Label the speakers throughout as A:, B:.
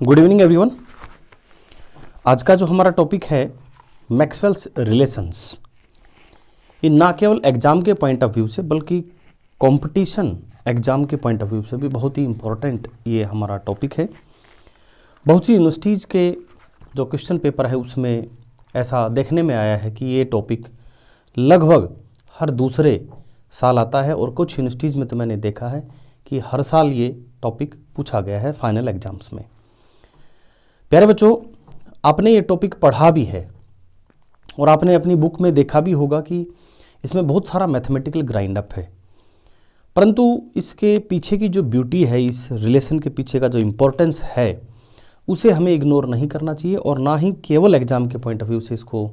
A: Good evening everyone. आज का जो हमारा टॉपिक है मैक्सवेल्स रिलेशंस, ये ना केवल एग्जाम के पॉइंट ऑफ व्यू से बल्कि कंपटीशन एग्जाम के पॉइंट ऑफ व्यू से भी बहुत ही इम्पोर्टेंट ये हमारा टॉपिक है। बहुत सी यूनिवर्सिटीज़ के जो क्वेश्चन पेपर है उसमें ऐसा देखने में आया है कि ये टॉपिक लगभग हर दूसरे साल आता है और कुछ यूनिवर्सिटीज़ में तो मैंने देखा है कि हर साल ये टॉपिक पूछा गया है फाइनल एग्जाम्स में। प्यारे बच्चों, आपने ये टॉपिक पढ़ा भी है और आपने अपनी बुक में देखा भी होगा कि इसमें बहुत सारा मैथमेटिकल ग्राइंड अप है, परंतु इसके पीछे की जो ब्यूटी है, इस रिलेशन के पीछे का जो इम्पोर्टेंस है, उसे हमें इग्नोर नहीं करना चाहिए और ना ही केवल एग्जाम के पॉइंट ऑफ व्यू से इसको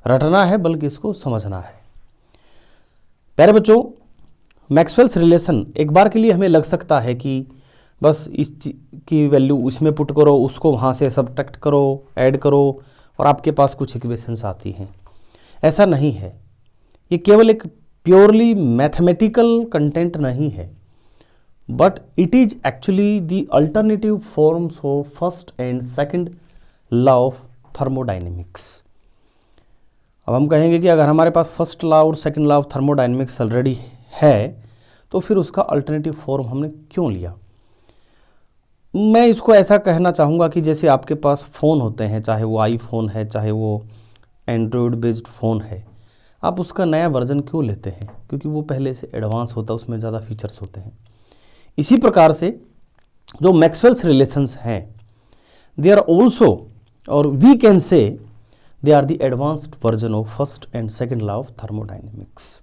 A: रटना है बल्कि इसको समझना है। प्यारे बच्चों, मैक्सवेल्स रिलेशन एक बार के लिए हमें लग सकता है कि बस इस की वैल्यू इसमें पुट करो, उसको वहाँ से सब्ट्रैक्ट करो, ऐड करो और आपके पास कुछ इक्वेशंस आती हैं। ऐसा नहीं है, ये केवल एक प्योरली मैथमेटिकल कंटेंट नहीं है, but it is actually the alternative forms of first and second law of thermodynamics. अब हम कहेंगे कि अगर हमारे पास फर्स्ट लॉ और second law of thermodynamics already है तो फिर उसका अल्टरनेटिव फॉर्म हमने क्यों लिया। मैं इसको ऐसा कहना चाहूँगा कि जैसे आपके पास फ़ोन होते हैं, चाहे वो आईफोन है चाहे वो एंड्रॉयड बेस्ड फ़ोन है, आप उसका नया वर्जन क्यों लेते हैं? क्योंकि वो पहले से एडवांस होता है, उसमें ज़्यादा फीचर्स होते हैं। इसी प्रकार से जो मैक्सवेल्स रिलेशंस हैं, दे आर ऑल्सो और we can say they are the advanced version of first and second law of thermodynamics.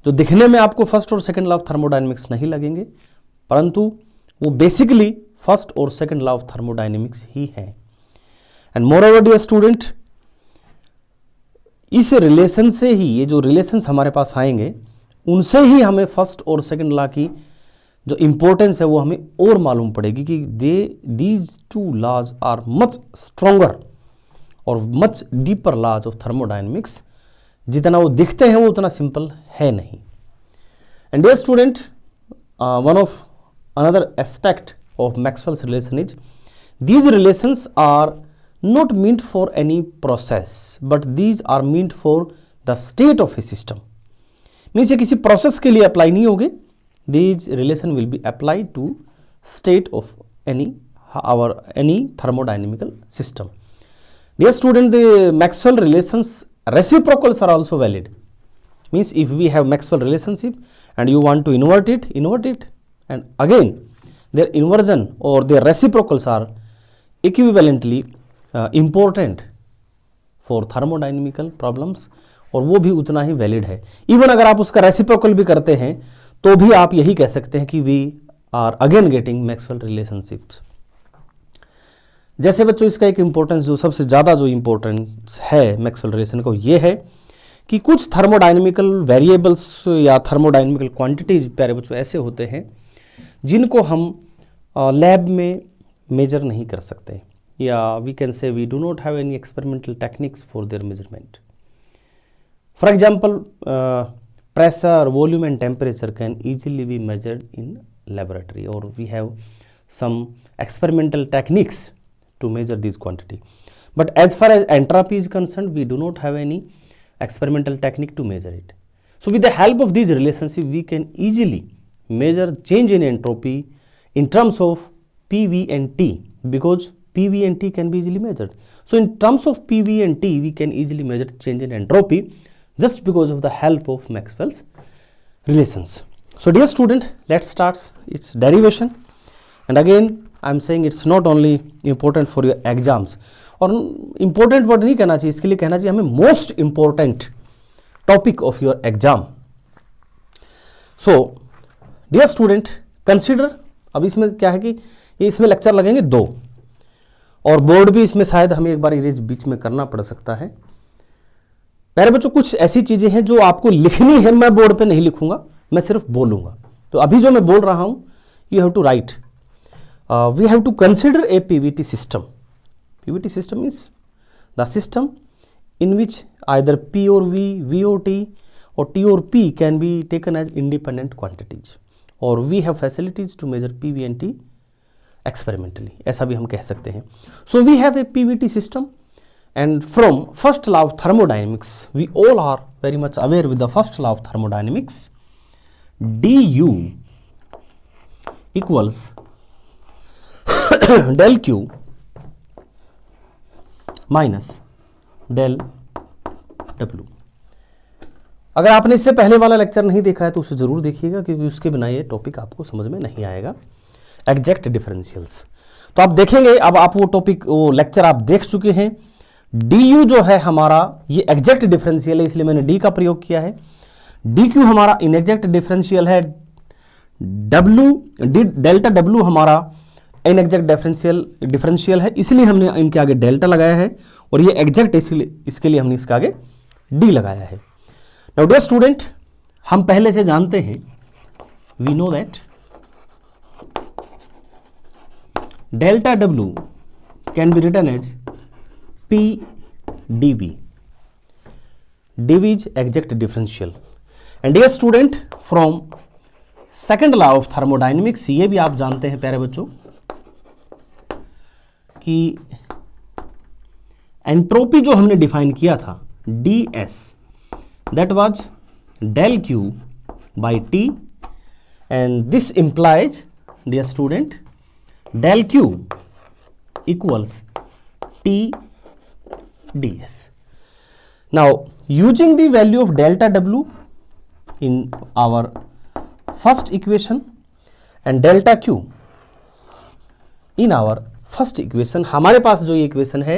A: जो दिखने में आपको फर्स्ट और सेकेंड लॉ ऑफ थर्मोडाइनमिक्स नहीं लगेंगे, परंतु वो बेसिकली फर्स्ट और सेकंड लॉ ऑफ थर्मोडायनेमिक्स ही है। एंड मोरओवर डियर स्टूडेंट, इस रिलेशन से ही, ये जो रिलेशंस हमारे पास आएंगे उनसे ही हमें फर्स्ट और सेकंड लॉ की जो इंपॉर्टेंस है वो हमें और मालूम पड़ेगी कि these two laws are much stronger और much deeper laws of thermodynamics. जितना वो दिखते हैं वो उतना सिंपल है नहीं। And dear student, one of another aspect of Maxwell's relation is these relations are not meant for any process but these are meant for the state of a system। Means ये किसी process के लिए apply नहीं होंगे, these relation will be applied to state of any thermodynamical system। Dear student, the Maxwell relations reciprocals are also valid। means if we have Maxwell relationship and you want to invert it and again their inversion or their reciprocals are equivalently important for thermodynamical problems और वो भी उतना ही valid है। Even अगर आप उसका reciprocal भी करते हैं तो भी आप यही कह सकते हैं कि we are again getting Maxwell relationships. जैसे बच्चों, इसका एक इंपॉर्टेंस जो सबसे ज़्यादा जो इंपॉर्टेंस है मैक्सवेल रिलेशन को, ये है कि कुछ थर्मोडाइनमिकल वेरिएबल्स या थर्मोडाइनमिकल क्वांटिटीज प्यारे बच्चों ऐसे होते हैं जिनको हम लैब में मेजर नहीं कर सकते, या we can say we do not have any experimental techniques for their measurement. For example, pressure, volume and temperature can easily be measured in laboratory or we have some experimental techniques to measure these quantity, but as far as entropy is concerned we do not have any experimental technique to measure it. So with the help of these relationships we can easily measure change in entropy in terms of PV and T, because PV and T can be easily measured. So in terms of PV and T we can easily measure change in entropy just because of the help of Maxwell's relations. So dear student, let's start its derivation, and again I am saying it's not only important for your exams, और important word नहीं कहना चाहिए, इसके लिए कहना चाहिए हमें most important topic of your exam. So dear student, consider, अब इसमें क्या है कि ये इसमें लेक्चर लगेंगे 2 और बोर्ड भी इसमें शायद हमें एक बार इरेज बीच में करना पड़ सकता है। प्यारे बच्चों, कुछ ऐसी चीज़ें हैं जो आपको लिखनी है, मैं बोर्ड पे नहीं लिखूंगा, मैं सिर्फ बोलूंगा। तो अभी जो मैं बोल रहा हूं, you have to write, we have to consider a PVT system. PVT system is the system in which either P और वी और T or T or P can be taken as independent quantities, or we have facilities to measure PV and T experimentally, ऐसा भी हम कह सकते हैं। So we have a PVT system and from first law of thermodynamics we all are very much aware with the first law of thermodynamics, du equals del q minus del w। अगर आपने इससे पहले वाला lecture नहीं देखा है तो उसे जरूर देखिएगा, क्योंकि उसके बिना ये टॉपिक आपको समझ में नहीं आएगा, एग्जैक्ट डिफरेंशियल्स। तो आप देखेंगे, अब आप वो टॉपिक, वो लेक्चर आप देख चुके हैं। du जो है हमारा ये एग्जैक्ट डिफरेंशियल है, इसलिए मैंने d का प्रयोग किया है। dq हमारा इनएग्जैक्ट डिफरेंशियल है, डेल्टा w हमारा इनएग्जैक्ट डिफरेंशियल है, इसलिए हमने इनके आगे डेल्टा लगाया है, और ये एग्जैक्ट इसके लिए हमने इसके आगे d लगाया है। नाउ डियर स्टूडेंट, हम पहले से जानते हैं, we know that delta w can be written as P dV. dV is exact differential. And dear student, from second law of thermodynamics, ये भी आप जानते हैं प्यारे बच्चों कि एंट्रोपी जो हमने डिफाइन किया था ds, that was del Q by T, and this implies, dear student, del Q equals T ds. Now using the value of delta w in our first equation and delta q in our first equation, हमारे पास जो ये equation है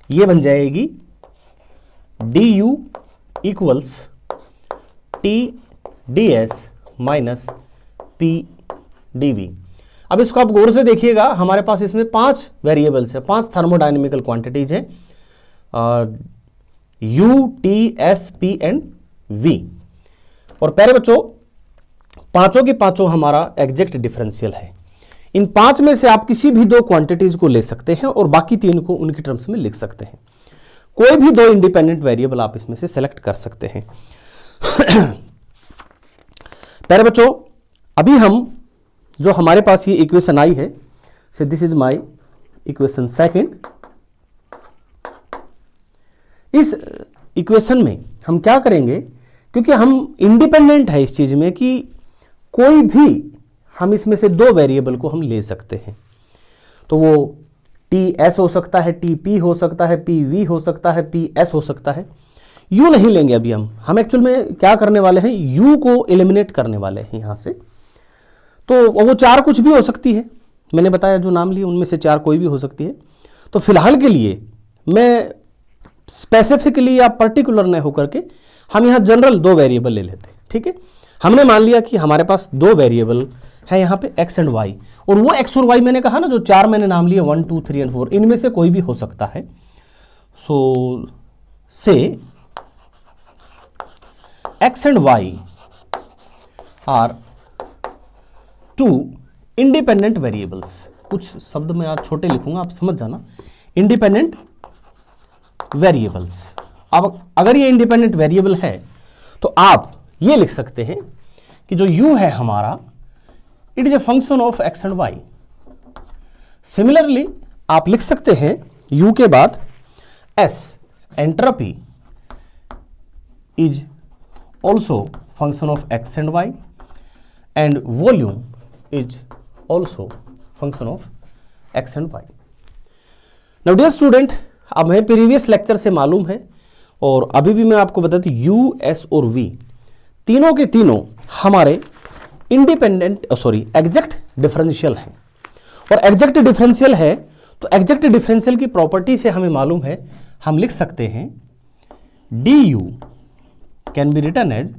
A: ये बन जाएगी du equals t ds minus p dv। अब इसको आप गौर से देखिएगा, हमारे पास इसमें 5 वेरिएबल्स है, 5 थर्मोडायनेमिकल क्वांटिटीज हैं, U, T, S, P and V। और प्यारे बच्चों, पांचों के पांचों हमारा एग्जैक्ट डिफरेंशियल है। इन 5 में से आप किसी भी 2 क्वांटिटीज को ले सकते हैं और बाकी 3 को उनकी टर्म्स में लिख सकते हैं। कोई भी 2 इंडिपेंडेंट वेरिएबल आप इसमें से सेलेक्ट कर सकते हैं। प्यारे बच्चों, अभी हम जो हमारे पास ये इक्वेशन आई है, so this is my equation second. इस इक्वेशन में हम क्या करेंगे, क्योंकि हम इंडिपेंडेंट है इस चीज में कि कोई भी हम इसमें से 2 वेरिएबल को हम ले सकते हैं, तो वो ts हो सकता है, tp हो सकता है, pv हो सकता है, ps हो सकता है। u नहीं लेंगे अभी हम एक्चुअल में क्या करने वाले हैं, u को एलिमिनेट करने वाले हैं यहां से। तो वो 4 कुछ भी हो सकती है, मैंने बताया जो नाम लिए उनमें से 4 कोई भी हो सकती है। तो फिलहाल के लिए मैं स्पेसिफिकली या पर्टिकुलर न होकर के हम यहाँ जनरल 2 वेरिएबल ले लेते हैं, ठीक है। हमने मान लिया कि हमारे पास 2 वेरिएबल है यहाँ पे x एंड y, और वो x और y मैंने कहा ना, जो 4 मैंने नाम लिए 1, 2, 3 एंड 4, इनमें से कोई भी हो सकता है। So say x and y are 2 independent variables. कुछ शब्द मैं आज छोटे लिखूंगा, आप समझ जाना, इंडिपेंडेंट वेरिएबल्स। अब अगर ये इंडिपेंडेंट वेरिएबल है तो आप ये लिख सकते हैं कि जो u है हमारा, it is a function of x and y। Similarly आप लिख सकते हैं u के बाद s, entropy is also function of x and y, and volume is also function of x and y। Now dear student, अब हमें previous lecture से मालूम है, और अभी भी मैं आपको बता दूं, U, S और V तीनों के तीनों हमारे एग्जैक्ट डिफरेंशियल हैं। और एग्जैक्ट डिफरेंशियल है तो एग्जैक्ट डिफरेंशियल की प्रॉपर्टी से हमें मालूम है, हम लिख सकते हैं du can be written as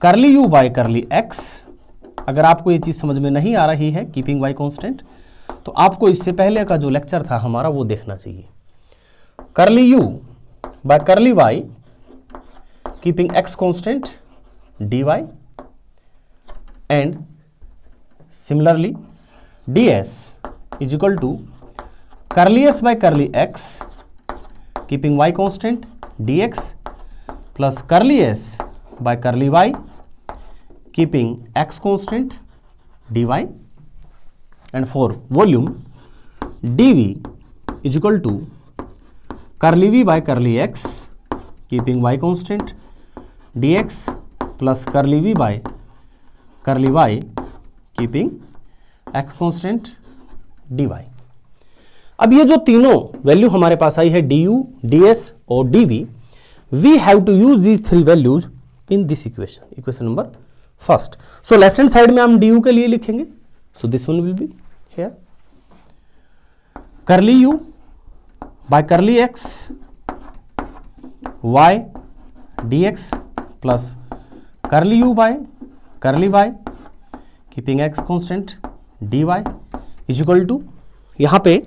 A: curly u by curly x। अगर आपको ये चीज समझ में नहीं आ रही है, कीपिंग y कांस्टेंट, तो आपको इससे पहले का जो लेक्चर था हमारा वो देखना चाहिए। Curly u by curly y keeping x constant dy, and similarly ds is equal to curly s by curly x keeping y constant dx plus curly s by curly y keeping x constant dy, and for volume dv is equal to curly v by curly x keeping y constant dx plus curly v by curly y keeping x constant dy। अब ये जो तीनों value हमारे पास आई है du, ds और dv, we have to use these three values in this equation number first. So left hand side में हम du के लिए लिखेंगे, so this one will be here curly u by curly x y dx plus curly u by curly y keeping x constant dy is equal to, यहाँ पे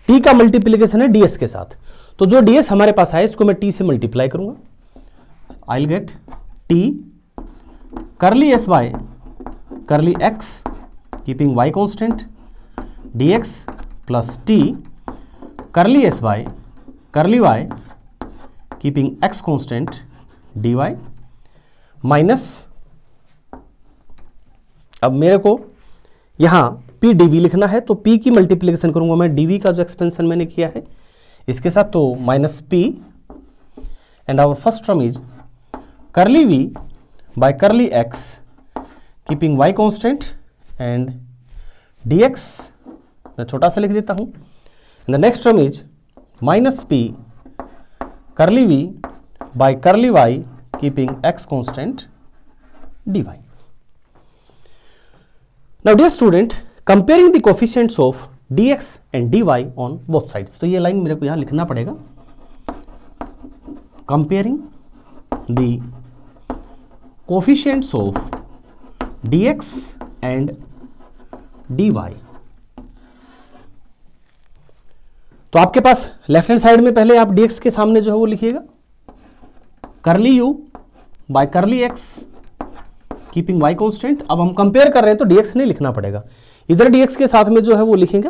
A: t का multiplication है ds के साथ, तो जो ds हमारे पास आए इसको मैं t से मल्टीप्लाई करूंगा, I'll get t curly s by curly x keeping y constant dx plus t curly s by curly y keeping x constant dy minus, अब मेरे को यहां p dv लिखना है तो p की मल्टीप्लिकेशन करूंगा मैं dv का जो एक्सपेंशन मैंने किया है इसके साथ, तो minus p and our first term is curly v by curly x keeping y constant and dx मैं छोटा सा लिख देता हूं, and the next term is minus p curly v by curly y keeping x constant dy. Now dear student, comparing the coefficients of dx and dy on both sides, तो ये line मेरे को यहां लिखना पड़ेगा, comparing the coefficients of dx and dy। तो आपके पास left hand side में पहले आप dx के सामने जो है वो लिखिएगा curly u by curly x keeping y constant। अब हम कंपेयर कर रहे हैं तो dx नहीं लिखना पड़ेगा, इधर dx के साथ में जो है वो लिखेंगे,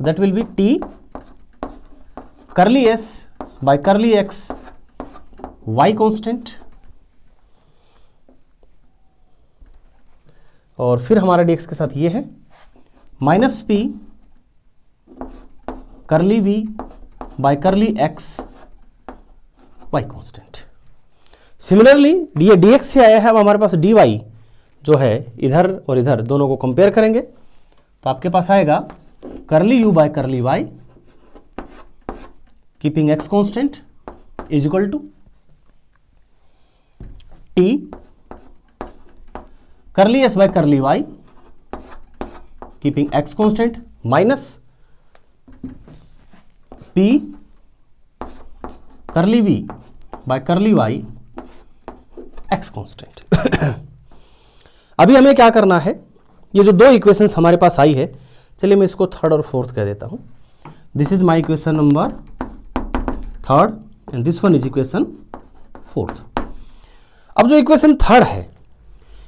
A: that will be t curly s by curly x y constant, और फिर हमारा dx के साथ ये है minus p curly v by curly x y constant। Similarly ये dx से आया है, अब हमारे पास dy जो है इधर और इधर दोनों को कंपेयर करेंगे तो आपके पास आएगा curly u by curly y keeping x constant is equal to t curly s by curly y keeping x constant minus p curly v by curly y x constant। अभी हमें क्या करना है, ये जो दो इक्वेशंस हमारे पास आई है, चलिए मैं इसको थर्ड और फोर्थ कह देता हूं, this is my equation number third and this one is equation fourth. अब जो इक्वेशन थर्ड है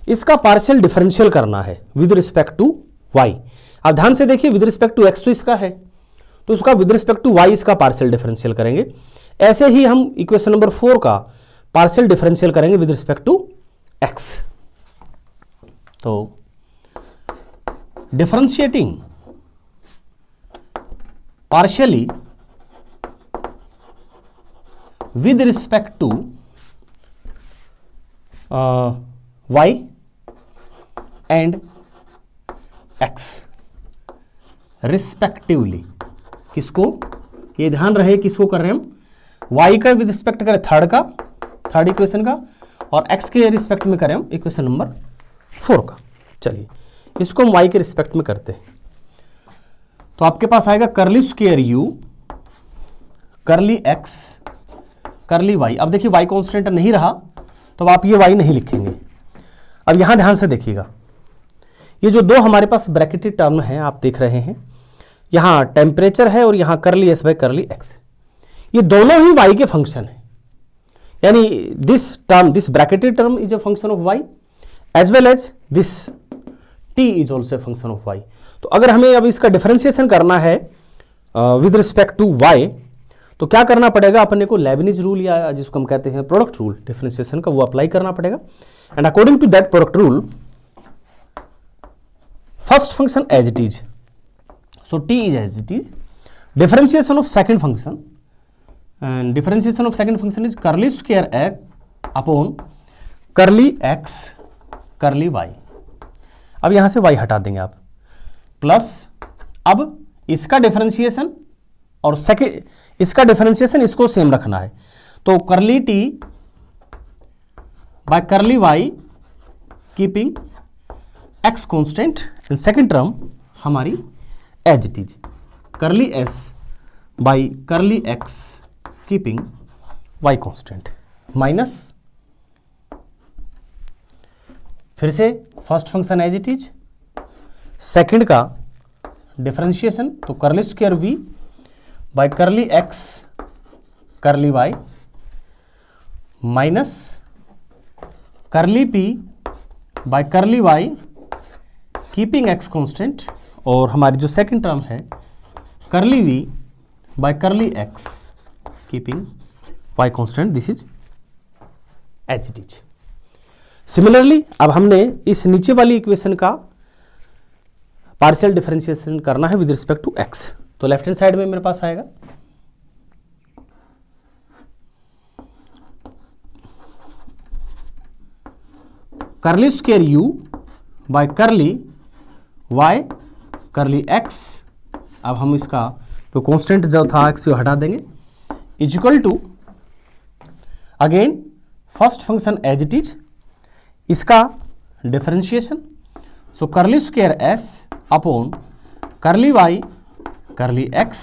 A: इसका पार्शियल डिफरेंशियल करना है विद रिस्पेक्ट टू y। आप ध्यान से देखिए, विद रिस्पेक्ट टू x तो इसका है, तो इसका विद रिस्पेक्ट टू y इसका पार्शियल डिफरेंशियल करेंगे, ऐसे ही हम इक्वेशन नंबर 4 का पार्शियल डिफरेंशियल करेंगे विद रिस्पेक्ट टू x। तो differentiating partially with respect to y and x respectively, किसको, ये ध्यान रहे किसको कर रहे हैं हम, y का विद रिस्पेक्ट करें थर्ड इक्वेशन का, और x के रिस्पेक्ट में करें हम इक्वेशन नंबर 4 का। चलिए इसको हम y के रिस्पेक्ट में करते हैं, तो आपके पास आएगा curly square u curly x curly y। अब देखिए y कांस्टेंट नहीं रहा तो आप ये y नहीं लिखेंगे। अब यहां ध्यान से देखिएगा, ये जो दो हमारे पास ब्रैकेटेड टर्म हैं आप देख रहे हैं, यहां टेम्परेचर है और यहां curly s by curly x, ये दोनों ही y के फंक्शन है, यानी this bracketed term is a function of y as well as this t is also function of y। तो अगर हमें अब इसका डिफरेंशिएशन करना है विद रिस्पेक्ट टू y, तो क्या करना पड़ेगा, अपने को लेबनिज रूल या जिसको हम कहते हैं प्रोडक्ट रूल डिफरेंशिएशन का, वो अप्लाई करना पड़ेगा। And according to that product rule, first function as it is So t is as it is. Differentiation of second function, and differentiation of second function is curly square x upon curly x curly y. अब यहां से y हटा देंगे आप, plus अब इसका differentiation और second इसका डिफरेंशिएशन इसको सेम रखना है, तो curly t by curly y keeping x constant, and second term हमारी as it is curly s by curly x keeping y constant, minus फिर से first function as it is, second का differentiation तो curly square v by curly x curly y minus curly p by curly y keeping x constant, और हमारी जो second term है curly v by curly x keeping y constant, this is as it is. Similarly अब हमने इस नीचे वाली equation का पार्शियल डिफरेंशिएशन करना है विद रिस्पेक्ट टू x, तो लेफ्ट हैंड साइड में मेरे पास आएगा करली square u by curly y curly x, अब हम इसका जो कांस्टेंट जो था x को हटा देंगे, is equal to again first function as it is, इसका differentiation, so curly square s upon curly y curly x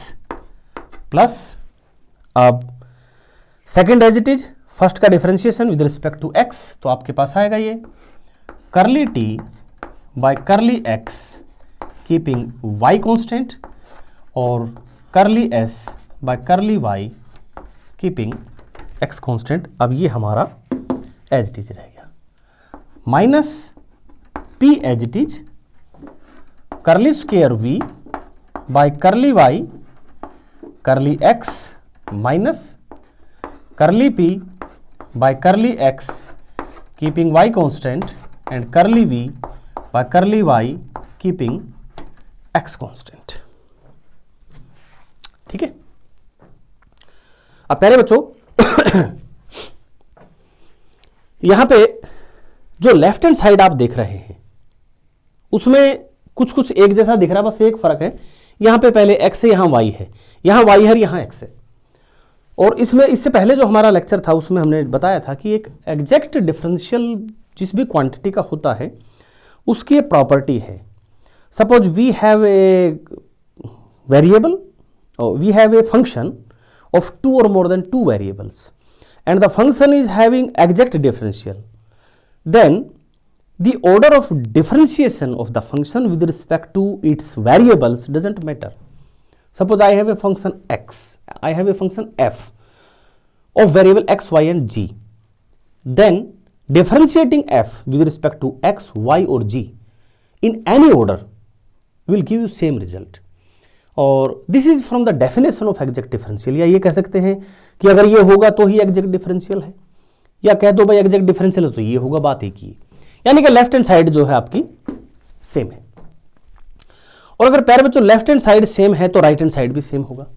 A: plus अब second as it is, first का differentiation with respect to x, तो आपके पास आएगा ये curly t by curly x keeping y constant, और curly s by curly y keeping x constant. अब ये हमारा एज इट इज रहेगा, minus p as it is करली square v by curly y curly x minus curly p bye curly x keeping y constant, and करली v by curly y keeping x constant. ठीक है. अब प्यारे बच्चों यहां पे जो लेफ्ट हैंड साइड आप देख रहे हैं उसमें कुछ कुछ एक जैसा दिख रहा है, बस एक फर्क है, यहां पे पहले x है, यहां y है, यहां y है, यहां x है. और इसमें इससे पहले जो हमारा लेक्चर था उसमें हमने बताया था कि एक एग्जैक्ट डिफरेंशियल जिस भी क्वांटिटी का होता है उसकी एक प्रॉपर्टी है. Suppose we have a variable or we have a function of two or more than two variables and the function is having exact differential, then the order of differentiation of the function with respect to its variables doesn't matter. Suppose I have a function x, I have a function f of variable x, y and g, then differentiating f with respect to x, y or g in any order will give you same result. और this is from the definition of exact differential, या ये कह सकते हैं कि अगर ये होगा तो ही एग्जैक्ट डिफरेंशियल है, या कह दो भाई एग्जैक्ट डिफरेंशियल है तो ये होगा, बात एक ही. यानी कि लेफ्ट हैंड साइड जो है आपकी सेम है. और अगर प्यारे बच्चों लेफ्ट हैंड साइड सेम है तो राइट हैंड साइड भी सेम होगा.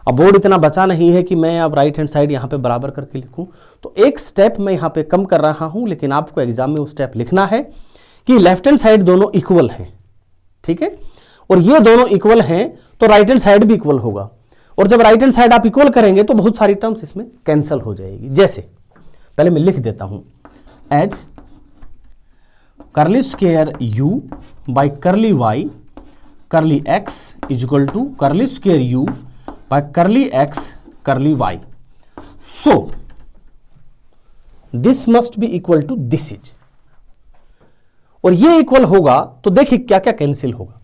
A: अब बोर्ड इतना बचा नहीं है कि मैं अब राइट हैंड साइड यहाँ पे बराबर करके लिखूं, तो एक स्टेप मैं यहाँ पे कम कर रहा हूं, लेकिन आपको एग्जाम में वो स्टेप लिखना है कि लेफ्ट हैंड साइड दोनों इक्वल हैं. ठीक है. और ये दोनों इक्वल हैं तो राइट हैंड साइड भी इक्वल होगा, और जब राइट हैंड साइड आप इक्वल करेंगे तो बहुत सारी टर्म्स इसमें कैंसिल हो जाएगी. जैसे पहले मैं लिख देता हूं as curly square u by curly y curly x is equal to curly square u by curly x curly y. So this must be equal to this is, और ये इक्वल होगा तो देखिए क्या क्या कैंसिल होगा.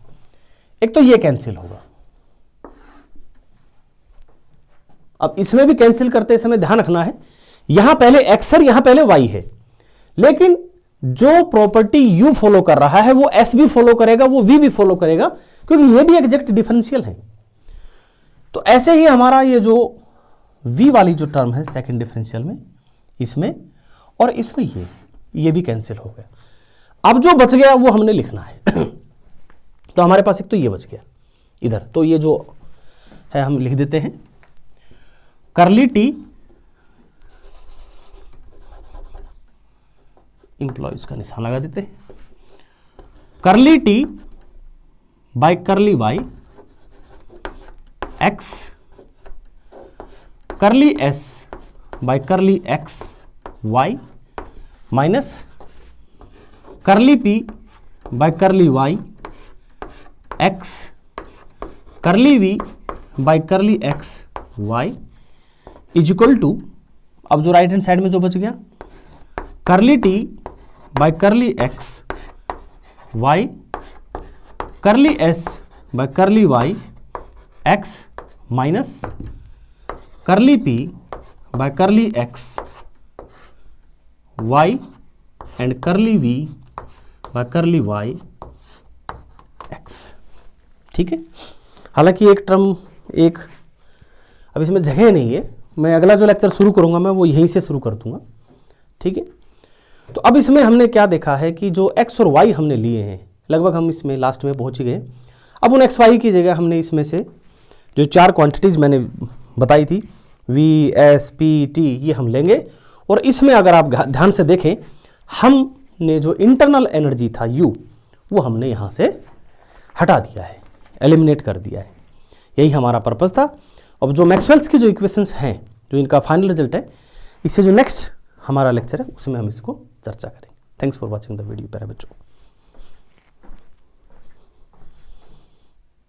A: एक तो ये कैंसिल होगा, अब इसमें भी कैंसिल करते समय ध्यान रखना है यहां पहले x है, यहां पहले y है, लेकिन जो प्रॉपर्टी u फॉलो कर रहा है वो s भी फॉलो करेगा, वो v भी फॉलो करेगा, क्योंकि ये भी एग्जैक्ट डिफरेंशियल है. तो ऐसे ही हमारा ये जो v वाली जो टर्म है सेकंड डिफरेंशियल में, इसमें और इसमें ये भी कैंसिल हो गया. अब जो बच गया वो हमने लिखना है. तो हमारे पास एक तो ये बच गया, इधर। तो ये जो है हम लिख देते हैं करली टी एम्प्लॉयज का निशान लगा देते हैं, curly T by curly Y X, curly S by curly X Y minus curly P by curly Y X, curly V by curly X Y is equal to, अब जो right hand side में जो बच गया curly T by curly X Y, curly S by curly Y X minus curly P by curly X Y and curly V by curly Y X. ठीक है, हालांकि एक टर्म एक अब इसमें जगह नहीं है, मैं अगला जो लेक्चर शुरू करूंगा मैं वो यहीं से शुरू कर दूंगा। ठीक है, तो अब इसमें हमने क्या देखा है कि जो x और y हमने लिए हैं, लगभग हम इसमें लास्ट में पहुंच गए। अब उन x y की जगह हमने इसमें से जो 4 क्वांटिटीज मैंने बताई थी v s p t ये हम लेंगे, और इसमें अगर आप ध्यान से देखें हमने जो इंटरनल एनर्जी था u वो हमने यहाँ से हटा दिया है, एलिमिनेट कर दिया है। यही हमारा पर्पस था। अब जो मैक्सवेल्स की जो इक्वेशंस हैं, जो इनका फाइनल रिजल्ट है, इससे जो नेक्स्ट हमारा लेक्चर है उसमें हम इसको चर्चा करेंगे। Thanks for watching the video प्यारे बच्चों।